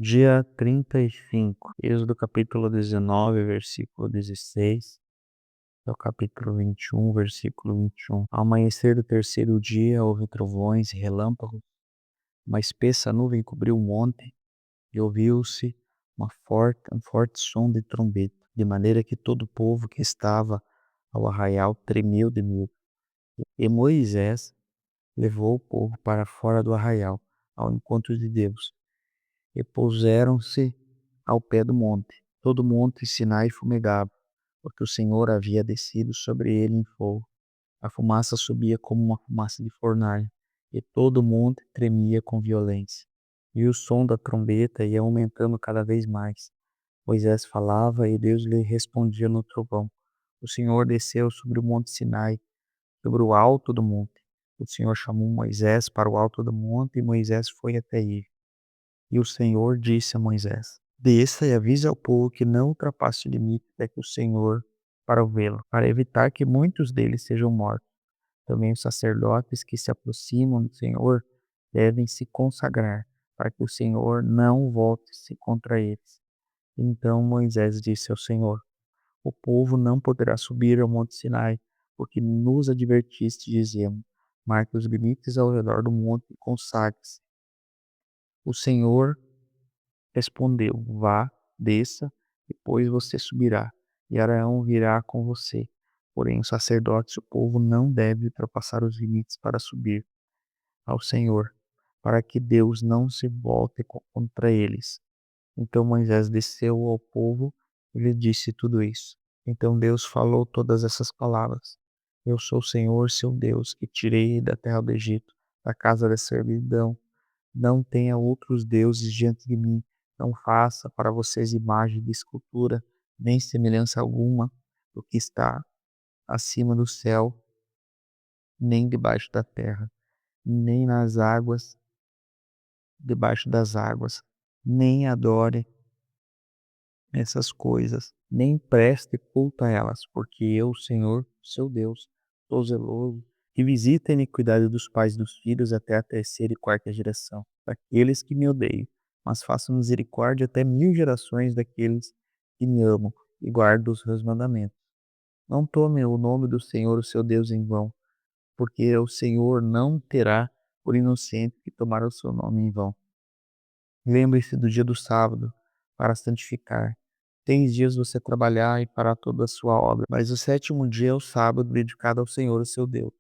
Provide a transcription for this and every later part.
Dia 35, Êxodo capítulo 19, versículo 16, ao capítulo 21, versículo 21. Ao amanhecer do terceiro dia, houve trovões e relâmpagos, uma espessa nuvem cobriu o monte, e ouviu-se um forte som de trombeta, de maneira que todo o povo que estava ao arraial tremeu de medo. E Moisés levou o povo para fora do arraial, ao encontro de Deus, e puseram-se ao pé do monte. Todo o monte Sinai fumegava, porque o Senhor havia descido sobre ele em fogo. A fumaça subia como uma fumaça de fornalha, e todo o monte tremia com violência. E o som da trombeta ia aumentando cada vez mais. Moisés falava e Deus lhe respondia no trovão. O Senhor desceu sobre o monte Sinai, sobre o alto do monte. O Senhor chamou Moisés para o alto do monte e Moisés foi até ele. E o Senhor disse a Moisés: Desça e avise ao povo que não ultrapasse o limite até que o Senhor para vê-lo, para evitar que muitos deles sejam mortos. Também os sacerdotes que se aproximam do Senhor devem se consagrar, para que o Senhor não volte-se contra eles. Então Moisés disse ao Senhor: O povo não poderá subir ao monte Sinai, porque nos advertiste, dizendo: Marque os limites ao redor do monte e consagre-se. O Senhor respondeu: Vá, desça, depois você subirá, e Arão virá com você. Porém, os sacerdotes e o povo não devem ultrapassar os limites para subir ao Senhor, para que Deus não se volte contra eles. Então Moisés desceu ao povo e lhe disse tudo isso. Então Deus falou todas essas palavras: Eu sou o Senhor, seu Deus, que tirei da terra do Egito, da casa da servidão. Não tenha outros deuses diante de mim. Não faça para vocês imagem de escultura, nem semelhança alguma do que está acima do céu, nem debaixo da terra, nem nas águas, debaixo das águas. Nem adore essas coisas, nem preste culto a elas, porque eu, Senhor, seu Deus, sou zeloso, que visita a iniquidade dos pais e dos filhos até a terceira e quarta geração, daqueles que me odeiam, mas faço misericórdia até 1000 gerações daqueles que me amam e guardam os meus mandamentos. Não tome o nome do Senhor, o seu Deus, em vão, porque o Senhor não terá por inocente que tomar o seu nome em vão. Lembre-se do dia do sábado para santificar. 6 dias você trabalhar e parar toda a sua obra, mas o sétimo dia é o sábado dedicado ao Senhor, o seu Deus.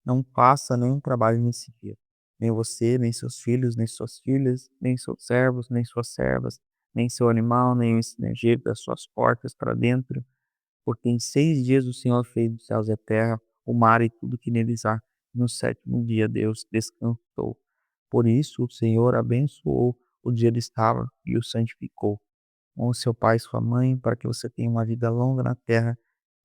Não faça nenhum trabalho nesse dia. Nem você, nem seus filhos, nem suas filhas, nem seus servos, nem suas servas, nem seu animal, nem o estrangeiro das suas portas para dentro, porque em 6 dias o Senhor fez os céus e a terra, o mar e tudo que neles há. No sétimo dia Deus descansou. Por isso o Senhor abençoou o dia de sábado e o santificou. Honre seu pai e sua mãe, para que você tenha uma vida longa na terra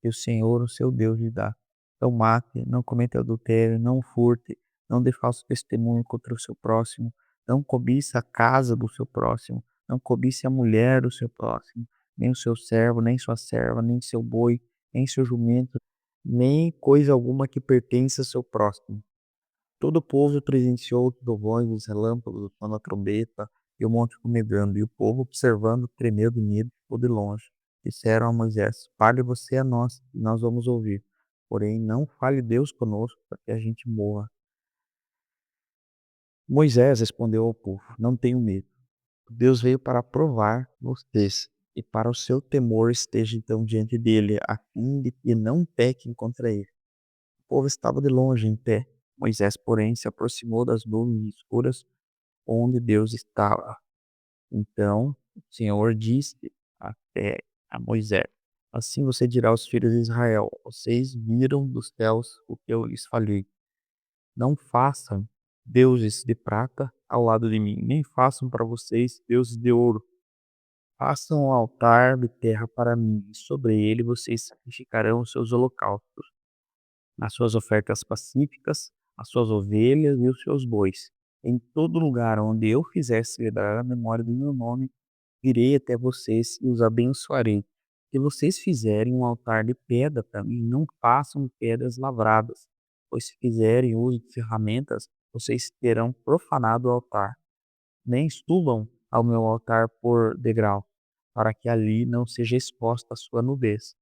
que o Senhor, o seu Deus, lhe dá. Não mate, não cometa adultério, não furte, não dê falso testemunho contra o seu próximo, não cobiça a casa do seu próximo, não cobice a mulher do seu próximo, nem o seu servo, nem sua serva, nem seu boi, nem seu jumento, nem coisa alguma que pertence ao seu próximo. Todo o povo presenciou os trovões, os relâmpagos, o som da trombeta e o monte fumegando, e o povo, observando, tremeu de medo e ficou de longe. Disseram a Moisés: Fale você a nós, e nós vamos ouvir. Porém, não fale Deus conosco, para que a gente morra. Moisés respondeu ao povo: Não tenham medo. Deus veio para provar vocês, e para o seu temor esteja então diante dele, a fim de que não pequem contra ele. O povo estava de longe, em pé. Moisés, porém, se aproximou das nuvens escuras onde Deus estava. Então o Senhor disse até a Moisés: Assim você dirá aos filhos de Israel: Vocês viram dos céus o que eu lhes falei. Não façam deuses de prata ao lado de mim, nem façam para vocês deuses de ouro. Façam um altar de terra para mim, e sobre ele vocês sacrificarão os seus holocaustos, as suas ofertas pacíficas, as suas ovelhas e os seus bois. Em todo lugar onde eu fizer celebrar a memória do meu nome, virei até vocês e os abençoarei. Se vocês fizerem um altar de pedra para mim, não façam pedras lavradas, pois se fizerem uso de ferramentas, vocês terão profanado o altar. Nem subam ao meu altar por degrau, para que ali não seja exposta a sua nudez.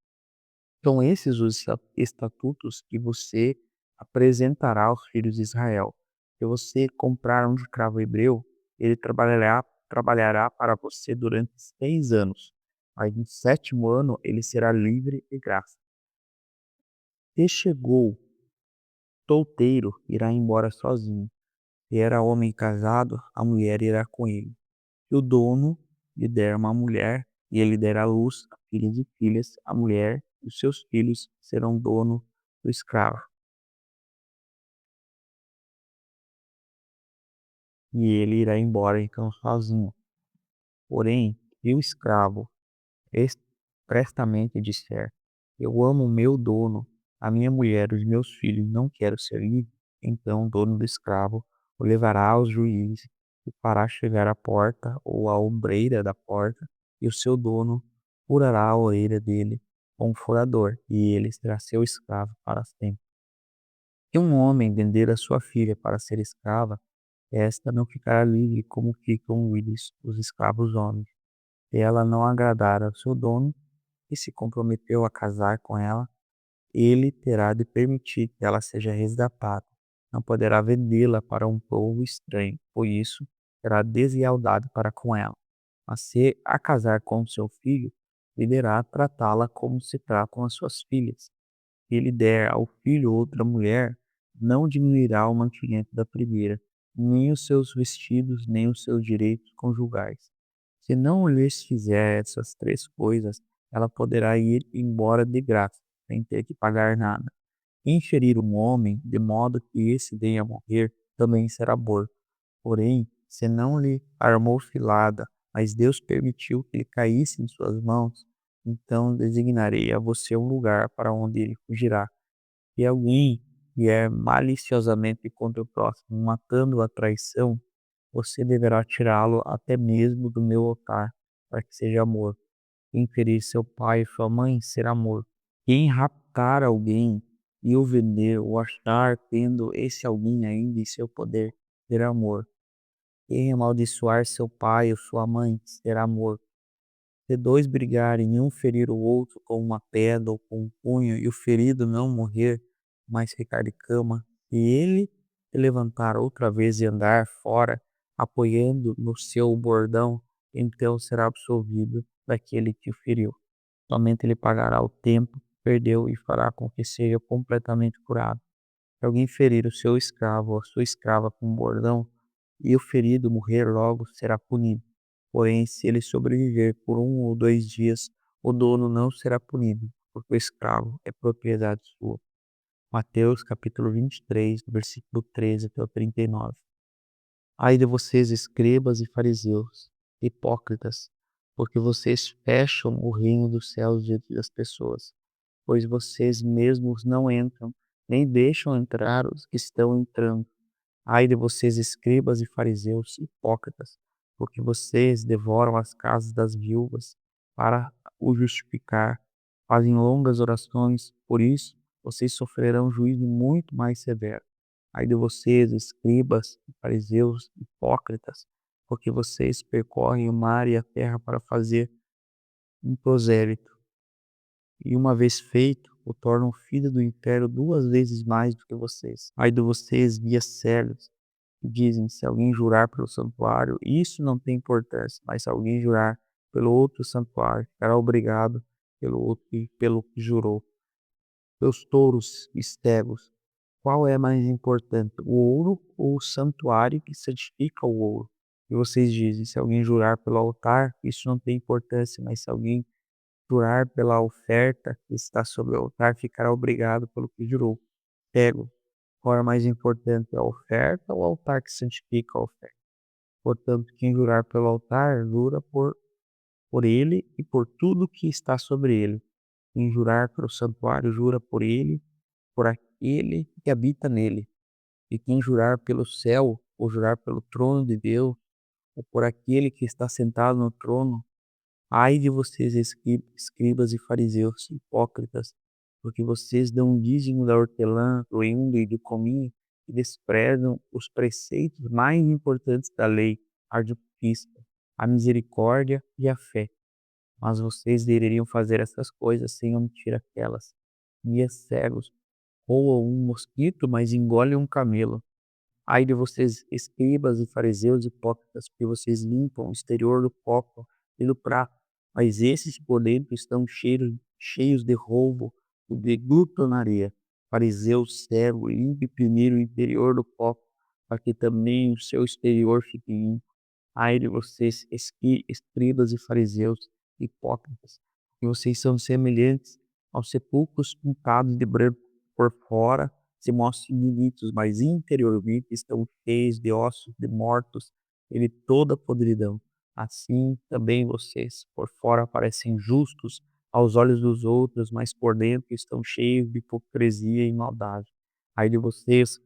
São esses os estatutos que você apresentará aos filhos de Israel. Se você comprar um escravo hebreu, ele trabalhará para você durante 6 anos, mas no sétimo ano ele será livre de graça. Se chegou solteiro, irá embora sozinho. Se era homem casado, a mulher irá com ele. Se o dono lhe der uma mulher, e ele der à luz a filhos e filhas, a mulher e os seus filhos serão dono do escravo, e ele irá embora então sozinho. Porém, se o escravo expressamente disser: eu amo meu dono, a minha mulher, os meus filhos, não quero ser livre, então o dono do escravo o levará aos juízes e fará chegar à porta ou à ombreira da porta, e o seu dono furará a orelha dele com um furador, e ele será seu escravo para sempre. Se um homem vender a sua filha para ser escrava, esta não ficará livre como ficam livres os escravos homens. Se ela não agradar ao seu dono e se comprometeu a casar com ela, ele terá de permitir que ela seja resgatada. Não poderá vendê-la para um povo estranho, por isso terá deslealdade para com ela. Mas se a casar com seu filho, deverá tratá-la como se tratam as suas filhas. Se ele der ao filho outra mulher, não diminuirá o mantimento da primeira, nem os seus vestidos, nem os seus direitos conjugais. Se não lhes fizer essas 3 coisas, ela poderá ir embora de graça, sem ter que pagar nada. Quem ferir um homem, de modo que esse venha a morrer, também será morto. Porém, se não lhe armou cilada, mas Deus permitiu que ele caísse em suas mãos, então designarei a você um lugar para onde ele fugirá. Se alguém vier maliciosamente contra o próximo, matando a traição, você deverá tirá-lo até mesmo do meu altar, para que seja morto. Quem ferir seu pai e sua mãe será morto. Quem raptar alguém e o vender ou achar tendo esse alguém ainda em seu poder será morto. Quem amaldiçoar seu pai ou sua mãe será morto. Se dois brigarem e um ferir o outro com uma pedra ou com um punho e o ferido não morrer, mas ficar de cama, e ele se levantar outra vez e andar fora, apoiando no seu bordão, então será absolvido daquele que o feriu. Somente ele pagará o tempo que perdeu e fará com que seja completamente curado. Se alguém ferir o seu escravo ou a sua escrava com um bordão, e o ferido morrer logo, será punido. Porém, se ele sobreviver por 1 ou 2 dias, o dono não será punido, porque o escravo é propriedade sua. Mateus capítulo 23, versículo 13 até o 39. Ai de vocês, escribas e fariseus, hipócritas, porque vocês fecham o reino dos céus diante das pessoas, pois vocês mesmos não entram, nem deixam entrar os que estão entrando. Ai de vocês, escribas e fariseus, hipócritas, porque vocês devoram as casas das viúvas para o justificar, fazem longas orações, por isso vocês sofrerão juízo muito mais severo. Ai de vocês, escribas e fariseus, hipócritas, porque vocês percorrem o mar e a terra para fazer um prosélito, e uma vez feito, o tornam filho do império 2 vezes mais do que vocês. Ai de vocês, guias cegos, dizem: se alguém jurar pelo santuário, isso não tem importância, mas se alguém jurar pelo outro santuário, ficará obrigado pelo outro e pelo que jurou. Meus touros e cegos, qual é mais importante, o ouro ou o santuário que santifica o ouro? E vocês dizem: se alguém jurar pelo altar, isso não tem importância, mas se alguém jurar pela oferta que está sobre o altar, ficará obrigado pelo que jurou. Cego, qual é mais importante, a oferta ou o altar que santifica a oferta? Portanto, quem jurar pelo altar, jura por ele e por tudo que está sobre ele. Quem jurar pelo santuário, jura por ele, por aquele que habita nele. E quem jurar pelo céu, ou jurar pelo trono de Deus, ou por aquele que está sentado no trono, ai de vocês, escribas e fariseus, hipócritas, porque vocês dão um dízimo da hortelã, do endo e do cominho, e desprezam os preceitos mais importantes da lei, a de justiça, a misericórdia e a fé. Mas vocês deveriam fazer essas coisas sem omitir aquelas. Guias cegos roam um mosquito, mas engolem um camelo. Ai de vocês, escribas e fariseus hipócritas, porque vocês limpam o exterior do copo e do prato, mas esses por dentro estão cheios de roubo e de glutonaria. Fariseu cego, limpe primeiro o interior do copo, para que também o seu exterior fique limpo. Ai de vocês, escribas e fariseus hipócritas, que vocês são semelhantes aos sepulcros pintados de branco por fora, se mostram bonitos, mas interiormente estão cheios de ossos de mortos e de toda podridão. Assim também vocês, por fora, parecem justos aos olhos dos outros, mas por dentro estão cheios de hipocrisia e maldade. Ai de vocês,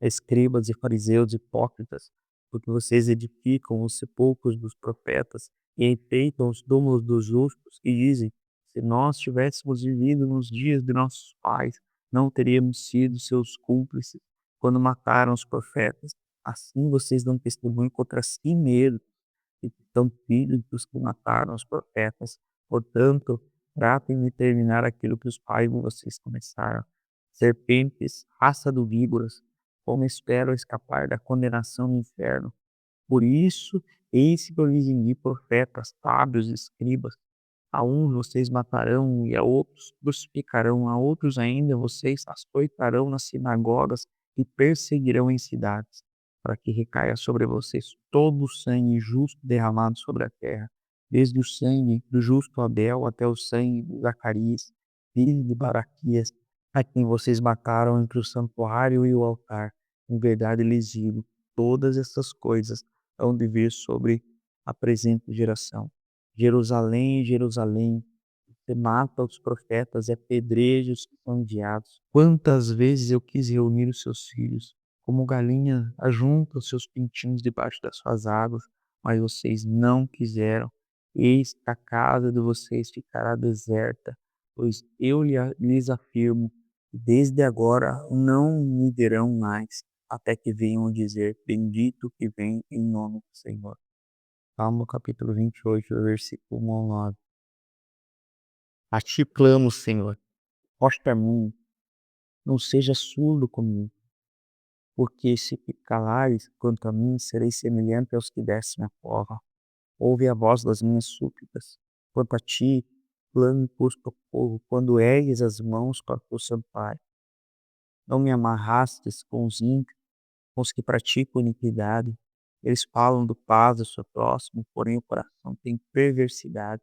escribas e fariseus hipócritas, porque vocês edificam os sepulcros dos profetas e enfeitam os túmulos dos justos, e dizem: se nós tivéssemos vivido nos dias de nossos pais, não teríamos sido seus cúmplices quando mataram os profetas. Assim vocês dão testemunho contra si mesmos e são filhos dos que mataram os profetas. Portanto, tratem de terminar aquilo que os pais de vocês começaram. Serpentes, raça de víboras, como esperam escapar da condenação no inferno. Por isso, eis que eu lhes envio profetas, sábios e escribas. A uns vocês matarão e a outros crucificarão, a outros ainda vocês açoitarão nas sinagogas e perseguirão em cidades, para que recaia sobre vocês todo o sangue justo derramado sobre a terra, desde o sangue do justo Abel até o sangue de Zacarias, filho de Baraquias, a quem vocês mataram entre o santuário e o altar. Em verdade lhes digo, todas essas coisas hão de vir sobre a presente geração. Jerusalém, Jerusalém, você mata os profetas e apedreja os que são enviados. Quantas vezes eu quis reunir os seus filhos, como galinha ajunta os seus pintinhos debaixo das suas águas, mas vocês não quiseram. Eis que a casa de vocês ficará deserta, pois eu lhes afirmo, desde agora não me verão mais, até que venham dizer, bendito que vem em nome do Senhor. Salmo capítulo 28, versículo 1 ao 9. A ti clamo, Senhor, rocha minha, não seja surdo comigo, porque se te calares quanto a mim, serei semelhante aos que descem a cova. Ouve a voz das minhas súplicas. Quanto a ti, clamo por socorro, quando ergues as mãos para o santuário. Não me amarrastes com os ímpios, com os que praticam iniquidade. Eles falam do paz do seu próximo, porém o coração tem perversidade.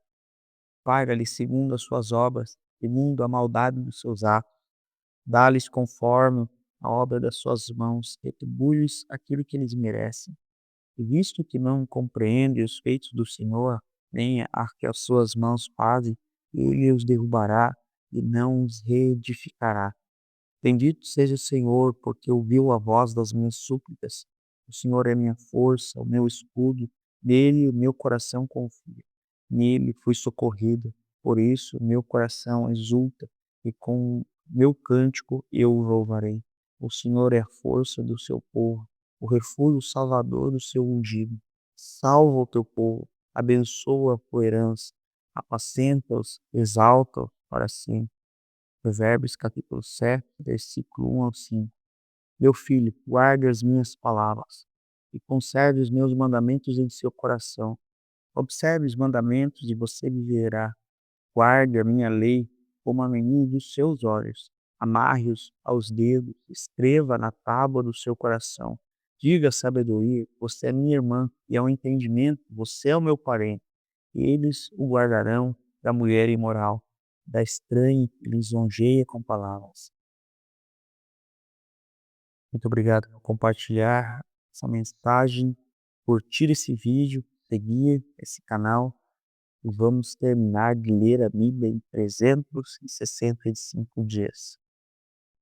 Paga-lhe segundo as suas obras, segundo a maldade dos seus atos. Dá-lhes conforme a obra das suas mãos, retribui-lhes aquilo que eles merecem. E visto que não compreende os feitos do Senhor, nem a que as suas mãos fazem, ele os derrubará e não os reedificará. Bendito seja o Senhor, porque ouviu a voz das minhas súplicas. O Senhor é minha força, o meu escudo, nele o meu coração confia. Nele fui socorrido, por isso meu coração exulta, e com meu cântico eu o louvarei. O Senhor é a força do seu povo, o refúgio salvador do seu ungido. Salva o teu povo, abençoa a tua herança, apacenta-os, exalta-os para sempre. Provérbios capítulo 7, versículo 1 ao 5. Meu filho, guarde as minhas palavras e conserve os meus mandamentos em seu coração. Observe os mandamentos e você viverá. Guarde a minha lei como a menina dos seus olhos. Amarre-os aos dedos, escreva na tábua do seu coração. Diga à sabedoria, você é minha irmã, e ao entendimento, você é o meu parente. E eles o guardarão da mulher imoral, da estranha que lisonjeia com palavras. Muito obrigado por compartilhar essa mensagem, curtir esse vídeo, seguir esse canal e vamos terminar de ler a Bíblia em 365 dias.